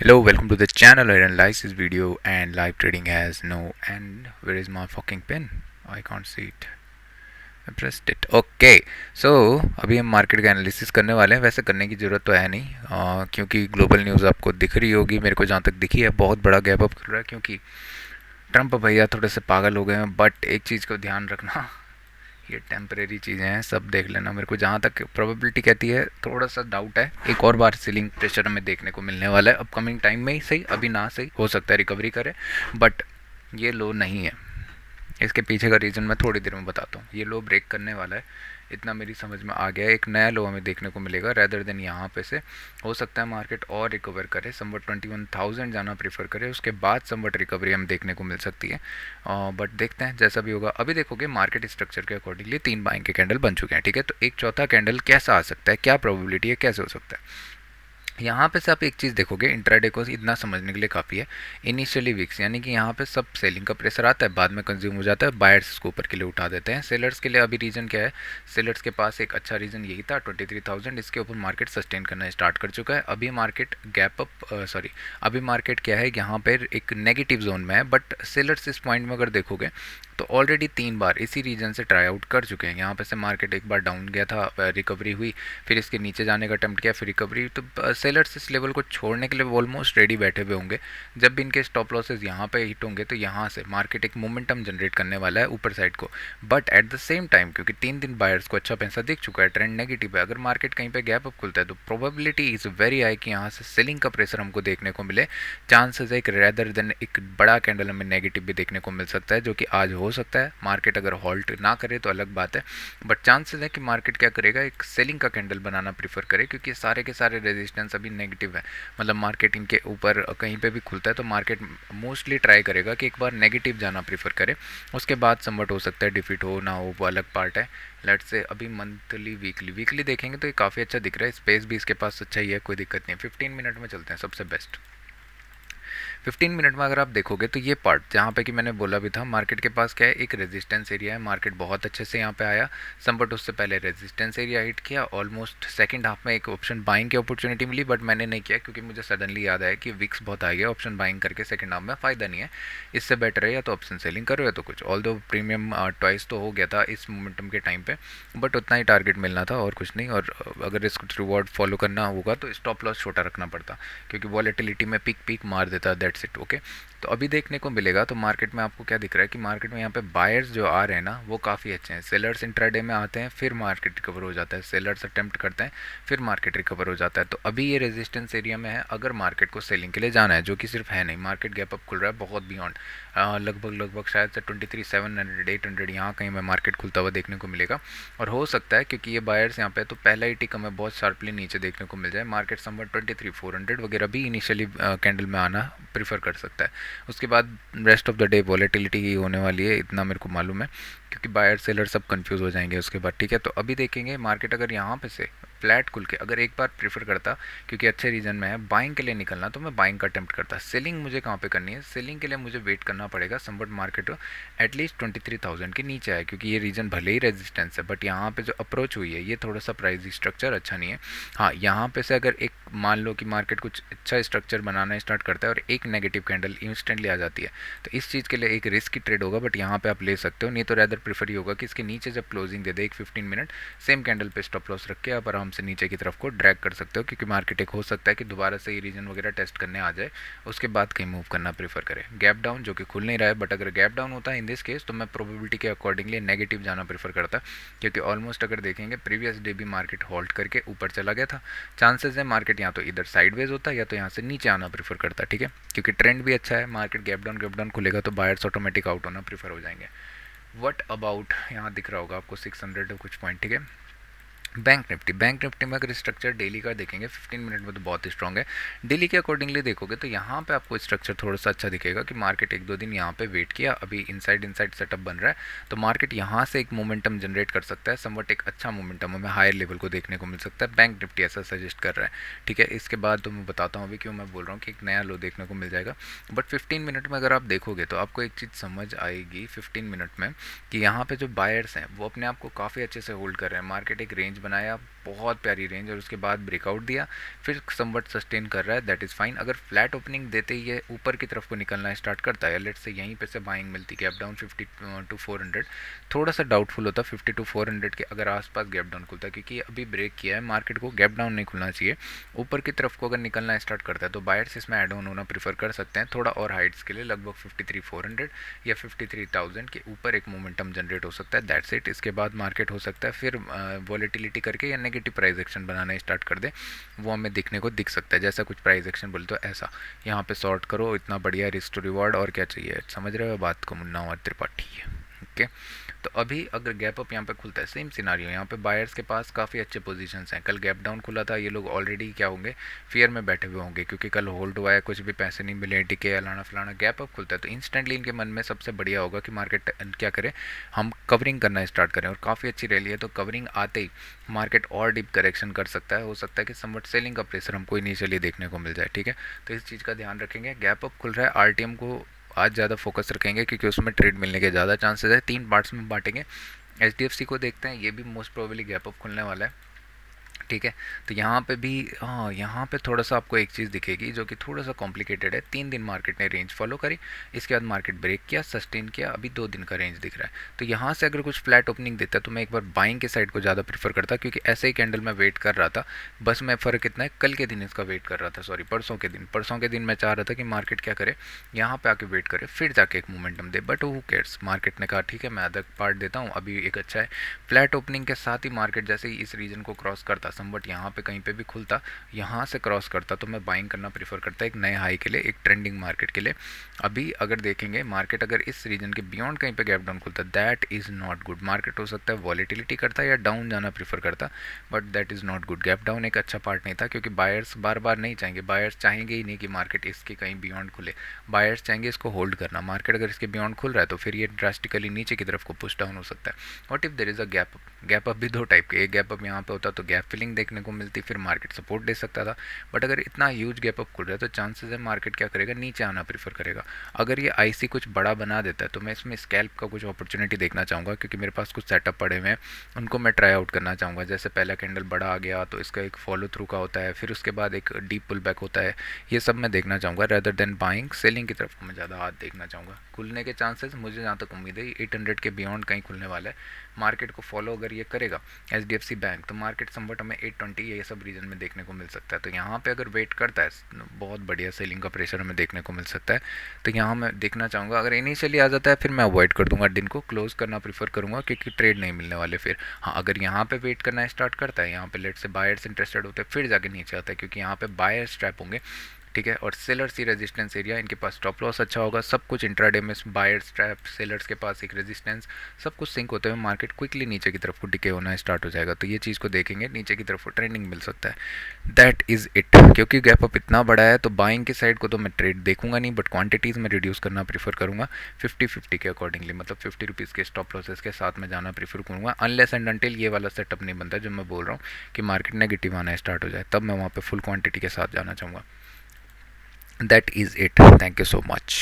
Hello, welcome to the channel. I analyze this video and live trading has no end. Where is my fucking pen? I can't see it. I pressed it. Okay. So अभी हम market का analysis करने वाले हैं. वैसे करने की ज़रूरत तो है नहीं क्योंकि ग्लोबल न्यूज़ आपको दिख रही होगी. मेरे को जहाँ तक दिखी है बहुत बड़ा गैप अप कर रहा है क्योंकि ट्रम्प भैया थोड़े से पागल हो गए हैं. बट एक चीज़ को ध्यान रखना, ये टेम्परेरी चीज़ें हैं, सब देख लेना. मेरे को जहाँ तक प्रोबेबिलिटी कहती है, थोड़ा सा डाउट है, एक और बार सीलिंग प्रेशर हमें देखने को मिलने वाला है अपकमिंग टाइम में ही. सही अभी ना सही हो सकता है रिकवरी करे, बट ये लो नहीं है. इसके पीछे का रीज़न मैं थोड़ी देर में बताता हूँ. ये लो ब्रेक करने वाला है, इतना मेरी समझ में आ गया है. एक नया लो हमें देखने को मिलेगा रैदर देन यहाँ पे से. हो सकता है मार्केट और रिकवर करे, समवट 21,000 जाना प्रीफर करे, उसके बाद समवट रिकवरी हम देखने को मिल सकती है. बट देखते हैं जैसा भी होगा. अभी देखोगे मार्केट स्ट्रक्चर के अकॉर्डिंगली 3 बाइंग के कैंडल बन चुके हैं. ठीक है, तो एक चौथा कैंडल कैसा आ सकता है, क्या प्रोबेबिलिटी है, कैसे हो सकता है. यहाँ पे से आप एक चीज़ देखोगे, इंट्राडे को इतना समझने के लिए काफ़ी है. इनिशियली वीक्स यानी कि यहाँ पे सब सेलिंग का प्रेशर आता है, बाद में कंज्यूम हो जाता है, बायर्स इसको ऊपर के लिए उठा देते हैं. सेलर्स के लिए अभी रीज़न क्या है, सेलर्स के पास एक अच्छा रीज़न यही था 23,000. इसके ऊपर मार्केट सस्टेन करना स्टार्ट कर चुका है. अभी मार्केट गैप अप अभी मार्केट क्या है, यहाँ पर एक नेगेटिव जोन में है. बट सेलर्स इस पॉइंट में अगर देखोगे तो ऑलरेडी 3 बार इसी रीजन से ट्राई आउट कर चुके हैं. यहाँ पे से मार्केट एक बार डाउन गया था, रिकवरी हुई, फिर इसके नीचे जाने का अटेम्प्ट किया, फिर रिकवरी. तो सेलर्स इस लेवल को छोड़ने के लिए ऑलमोस्ट रेडी बैठे हुए होंगे. जब भी इनके स्टॉप लॉसेस यहाँ पे हिट होंगे तो यहाँ से मार्केट एक मोमेंटम जनरेट करने वाला है ऊपर साइड को. But at the same time क्योंकि 3 दिन बायर्स को अच्छा पैसा दिख चुका है, ट्रेंड नेगेटिव है, अगर मार्केट कहीं पे गैप अप खुलता है तो प्रोबेबिलिटी इज़ वेरी हाई कि यहाँ से सेलिंग का प्रेशर हमको देखने को मिले. चांसेस है एक रेदर देन एक बड़ा कैंडल हमें नेगेटिव भी देखने को मिल सकता है, जो कि आज हो सकता है. मार्केट अगर हॉल्ट ना करे तो अलग बात है, बट चांसेस है कि मार्केट क्या करेगा, एक सेलिंग का कैंडल बनाना प्रीफर करे, क्योंकि सारे के सारे रेजिस्टेंस अभी नेगेटिव है. मतलब मार्केट इनके ऊपर कहीं पे भी खुलता है तो मार्केट मोस्टली ट्राई करेगा कि एक बार नेगेटिव जाना प्रीफर करे, उसके बाद समवट हो सकता है डिफीट हो ना हो, वो अलग पार्ट है. लेट्स से अभी मंथली वीकली देखेंगे तो ये काफ़ी अच्छा दिख रहा है. स्पेस भी इसके पास अच्छा ही है, कोई दिक्कत नहीं है. 15 मिनट में चलते हैं, सबसे बेस्ट. 15 मिनट में अगर आप देखोगे तो ये पार्ट जहाँ पे कि मैंने बोला भी था, मार्केट के पास क्या है, एक रेजिस्टेंस एरिया है. मार्केट बहुत अच्छे से यहाँ पे आया, समबट उससे पहले रेजिस्टेंस एरिया हिट किया. ऑलमोस्ट सेकंड हाफ में एक ऑप्शन बाइंग की अपॉर्चुनिटी मिली, बट मैंने नहीं किया क्योंकि मुझे सडनली याद आया कि विक्स बहुत आ गया. ऑप्शन बाइंग करके सेकंड हाफ में फ़ायदा नहीं है. इससे बेटर है या तो ऑप्शन सेलिंग करो या तो कुछ. ऑल दो प्रीमियम ट्वाइस तो हो गया था इस मोमेंटम के टाइम पे, बट उतना ही टारगेट मिलना था और कुछ नहीं. और अगर इसको रिवॉर्ड फॉलो करना होगा तो स्टॉप लॉस छोटा रखना पड़ता, क्योंकि वॉलेटिलिटी में पीक मार देता. That's it. ओके, तो अभी देखने को मिलेगा. तो मार्केट में आपको क्या दिख रहा है कि मार्केट में यहाँ पे बायर्स जो आ रहे हैं ना वो काफ़ी अच्छे हैं. सेलर्स इंट्राडे में आते हैं, फिर मार्केट रिकवर हो जाता है. सेलर्स अटेम्प्ट करते हैं, फिर मार्केट रिकवर हो जाता है. तो अभी ये रेजिस्टेंस एरिया में है. अगर मार्केट को सेलिंग के लिए जाना है, जो कि सिर्फ है नहीं, मार्केट गैप अप खुल रहा है बहुत बियॉन्ड, लगभग शायद से 23,700 800 यहाँ कहीं में मार्केट खुलता हुआ देखने को मिलेगा. और हो सकता है क्योंकि ये बायर्स यहाँ पे, तो पहला ही टिक हमें बहुत शार्पली नीचे देखने को मिल जाए. मार्केट समवर 23,400 वगैरह भी इनिशियली कैंडल में आना प्रीफर कर सकता है. उसके बाद rest of the day volatility ही होने वाली है, इतना मेरे को मालूम है, क्योंकि बायर सेलर सब कंफ्यूज हो जाएंगे उसके बाद. ठीक है, तो अभी देखेंगे मार्केट अगर यहाँ पे से फ्लैट खुल के अगर एक बार प्रीफर करता, क्योंकि अच्छे रीजन में है बाइंग के लिए निकलना, तो मैं बाइंग का अटेम्प्ट करता. सेलिंग मुझे कहाँ पे करनी है, सेलिंग के लिए मुझे वेट करना पड़ेगा समवट मार्केट एटलीस्ट 23,000 के नीचे आए, क्योंकि ये रीजन भले ही रेजिस्टेंस है, बट यहाँ पे जो अप्रोच हुई है ये थोड़ा सा प्राइस स्ट्रक्चर अच्छा नहीं है. हाँ, यहाँ पे से अगर एक मान लो कि मार्केट कुछ अच्छा स्ट्रक्चर बनाना स्टार्ट करता है और एक नेगेटिव कैंडल इंस्टेंटली आ जाती है, तो इस चीज़ के लिए एक रिस्क की ट्रेड होगा, बट यहाँ पे आप ले सकते हो. नहीं तो रैदर प्रीफर ही होगा कि इसके नीचे जब क्लोजिंग दे दे एक 15 मिनट, सेम कैंडल पे स्टॉप लॉस रख के आप आराम से नीचे की तरफ को ड्रैग कर सकते हो, क्योंकि मार्केट एक हो सकता है कि दोबारा से ये रीजन वगैरह टेस्ट करने आ जाए, उसके बाद कहीं मूव करना प्रीफर करें. गैप डाउन जो कि खुल नहीं रहा है, बट अगर गैप डाउन होता है इन दिस केस तो मैं प्रोबेबिलिटी के अकॉर्डिंगली नेगेटिव जाना प्रीफर करता, क्योंकि ऑलमोस्ट अगर देखेंगे प्रीवियस डे भी मार्केट होल्ड करके ऊपर चला गया था. चांसेस है मार्केट यहाँ तो इधर साइडवेज होता है या तो यहाँ से नीचे आना प्रीफर करता. ठीक है, क्योंकि ट्रेंड भी अच्छा है. मार्केट गैप डाउन खुलेगा तो बायर्स ऑटोमेटिक आउट होना प्रीफर हो जाएंगे. वट अबाउट यहाँ दिख रहा होगा आपको 600 कुछ पॉइंट. ठीक है, बैंक निफ्टी में अगर स्ट्रक्चर डेली का देखेंगे 15 मिनट में तो बहुत ही स्ट्रॉन्ग है. डेली के अकॉर्डिंगली देखोगे तो यहाँ पे आपको स्ट्रक्चर थोड़ा सा अच्छा दिखेगा कि मार्केट एक दो दिन यहाँ पे वेट किया, अभी इनसाइड सेटअप बन रहा है, तो मार्केट यहाँ से एक मोमेंटम जनरेट कर सकता है. समवट एक अच्छा मोमेंटम हमें हायर लेवल को देखने को मिल सकता है. बैंक निफ्टी ऐसा सजेस्ट कर रहा है. ठीक है, इसके बाद तो मैं बताता हूँ अभी क्यों मैं बोल रहा हूँ कि एक नया लो देखने को मिल जाएगा. बट 15 मिनट में अगर आप देखोगे तो आपको एक चीज़ समझ आएगी 15 मिनट में कि यहाँ पे जो बायर्स हैं वो अपने आप को काफ़ी अच्छे से होल्ड कर रहे हैं. मार्केट एक रेंज बनाया, बहुत प्यारी रेंज, और उसके बाद ब्रेकआउट दिया, फिर समवट सस्टेन कर रहा है, दैट इज़ फाइन। अगर फ्लैट ओपनिंग देते ही ये ऊपर की तरफ को निकलना स्टार्ट करता है, लेट से यहीं पे से बाइंग मिलती, गैप डाउन 50 to 400, थोड़ा सा डाउटफुल होता 50 to 400 के अगर आसपास गैप डाउन खुलता है, क्योंकि अभी ब्रेक किया है, मार्केट को गैप डाउन नहीं खुलना चाहिए, ऊपर की तरफ को अगर निकलना स्टार्ट करता है तो बायर्स इसमें एड ऑन होना प्रीफर कर सकते हैं थोड़ा और हाइट्स के लिए, लगभग 53,400 या 53,000 के ऊपर एक मोमेंटम जनरेट हो सकता है, दैट्स इट। इसके बाद मार्केट हो सकता है फिर वॉलेटिलिटी करके या नेगेटिव प्राइस एक्शन बनाना स्टार्ट कर दे, वो हमें दिखने को दिख सकता है, जैसा कुछ प्राइस एक्शन बोले तो ऐसा। यहाँ पे शॉर्ट करो, इतना बढ़िया रिस्क टू रिवॉर्ड, और क्या चाहिए, समझ रहे हो बात को, मुन्ना और त्रिपाठी है। ओके, तो अभी अगर गैप अप यहाँ पे खुलता है, सेम सिनारियो, यहाँ पे बायर्स के पास काफ़ी अच्छे पोजीशंस हैं, कल गैप डाउन खुला था, ये लोग ऑलरेडी क्या होंगे, फियर में बैठे हुए होंगे, क्योंकि कल होल्ड हुआ है, कुछ भी पैसे नहीं मिले, टिके अलाना फलाना, गैप अप खुलता है तो इंस्टेंटली इनके मन में सबसे बढ़िया होगा कि मार्केट क्या करे, हम कवरिंग करना स्टार्ट करें, और काफ़ी अच्छी रैली है, तो कवरिंग आते ही मार्केट और डीप करेक्शन कर सकता है, हो सकता है कि समवट सेलिंग का प्रेशर हमको इनिशियली देखने को मिल जाए, ठीक है। तो इस चीज़ का ध्यान रखेंगे। गैप अप खुल रहा है, आरटीएम को आज ज़्यादा फोकस रखेंगे, क्योंकि उसमें ट्रेड मिलने के ज़्यादा चांसेस है, 3 पार्ट्स में बांटेंगे। एचडीएफसी को देखते हैं, ये भी मोस्ट प्रोबेबली गैप अप खुलने वाला है, ठीक है। तो यहाँ पे भी, हाँ, यहाँ पे थोड़ा सा आपको एक चीज़ दिखेगी जो कि थोड़ा सा कॉम्प्लिकेटेड है। 3 दिन मार्केट ने रेंज फॉलो करी, इसके बाद मार्केट ब्रेक किया, सस्टेन किया, अभी 2 दिन का रेंज दिख रहा है। तो यहाँ से अगर कुछ फ्लैट ओपनिंग देता है तो मैं एक बार बाइंग के साइड को ज़्यादा प्रीफर करता, क्योंकि ऐसे ही कैंडल मैं वेट कर रहा था, बस मैं फ़र्क कितना है, कल के दिन इसका वेट कर रहा था, सॉरी परसों के दिन मैं चाह रहा था कि मार्केट क्या करे, यहाँ पे आके वेट करे, फिर जाके एक momentum they, but who cares, market ने कहा ठीक है मैं अदर पार्ट देता हूँ, अभी एक अच्छा है। फ्लैट ओपनिंग के साथ ही मार्केट जैसे ही इस रीजन को क्रॉस करता, समवट यहाँ पे कहीं पे भी खुलता, यहाँ से क्रॉस करता, तो मैं बाइंग करना प्रीफर करता एक नए हाई के लिए, एक ट्रेंडिंग मार्केट के लिए। अभी अगर देखेंगे मार्केट अगर इस रीजन के बियॉन्ड कहीं पे गैप डाउन खुलता, that is not good. Market हो सकता है वॉलेटिलिटी करता या डाउन जाना प्रीफर करता, but that is not good. Gap down एक अच्छा पार्ट नहीं था, क्योंकि बायर्स बार बार नहीं चाहेंगे, बायर्स चाहेंगे ही नहीं कि मार्केट इसके कहीं बियॉन्ड खुले, बायर्स चाहेंगे इसको होल्ड करना। मार्केट अगर इसके बियॉन्ड खुल रहा है तो फिर ये ड्रास्टिकली नीचे की तरफ को पुश डाउन हो सकता है। What if there is a gap up, gap up भी 2 टाइप के, एक गैप अप यहाँ पे होता तो गैप फिलिंग देखने को मिलती, फिर मार्केट सपोर्ट दे सकता था, बट अगर इतना ह्यूज गैप अप खुल रहा है तो चांसेस है मार्केट क्या करेगा, नीचे आना प्रीफर करेगा। अगर ये आईसी कुछ बड़ा बना देता है तो मैं इसमें स्कैल्प का कुछ अपॉर्चुनिटी देखना चाहूँगा, क्योंकि मेरे पास कुछ सेटअप पड़े हुए हैं, उनको मैं ट्राई आउट करना चाहूँगा। जैसे पहला कैंडल बड़ा आ गया तो इसका एक फॉलो थ्रू का होता है, फिर उसके बाद एक डीप पुल बैक होता है, ये सब मैं देखना चाहूँगा, रेदर देन बाइंग। सेलिंग की तरफ को मैं ज़्यादा हाथ देखना चाहूँगा। खुलने के चांसेस मुझे जहाँ तक उम्मीद है 800 के बियॉन्ड कहीं खुलने वाला है। मार्केट को फॉलो अगर ये करेगा एचडीएफसी बैंक, तो मार्केट समवट हमें 820 ये सब रीजन में देखने को मिल सकता है। तो यहाँ पे अगर वेट करता है, बहुत बढ़िया सेलिंग का प्रेशर हमें देखने को मिल सकता है। तो यहाँ मैं देखना चाहूँगा, अगर इनिशियली आ जाता है फिर मैं अवॉइड कर दूंगा, दिन को क्लोज करना प्रीफर करूँगा, क्योंकि ट्रेड नहीं मिलने वाले फिर। हाँ, अगर यहाँ पे वेट करना स्टार्ट करता है, यहाँ पे लेट से बायर्स इंटरेस्टेड होते हैं, फिर जाके नीचे आता है, क्योंकि यहाँ पे बायर्स ट्रैप होंगे, ठीक है। और सेलर्स ही रेजिस्टेंस एरिया, इनके पास स्टॉप लॉस अच्छा होगा, सब कुछ इंट्राडे में बायर्स ट्रैप, सेलर्स के पास एक रेजिस्टेंस, सब कुछ सिंक होते हुए मार्केट क्विकली नीचे की तरफ को डिके होना स्टार्ट हो जाएगा। तो ये चीज़ को देखेंगे, नीचे की तरफ ट्रेंडिंग मिल सकता है, दैट इज़ इट। क्योंकि गैप अप इतना बड़ा है तो बाइंग की साइड को तो मैं ट्रेड देखूंगा नहीं, बट क्वांटिटीज़ में रिड्यूस करना प्रीफर करूँगा 50-50 के अकॉर्डिंगली, मतलब 50 रुपीज़ के स्टॉप लॉसेस के साथ में जाना प्रीफर करूँगा, अनलेस एंड अनटिल ये वाला सेटअप नहीं बनता जो मैं बोल रहा हूँ कि मार्केट नेगेटिव आना स्टार्ट हो जाए, तब मैं वहाँ पे फुल क्वांटिटी के साथ जाना चाहूँगा। That is it. Thank you so much.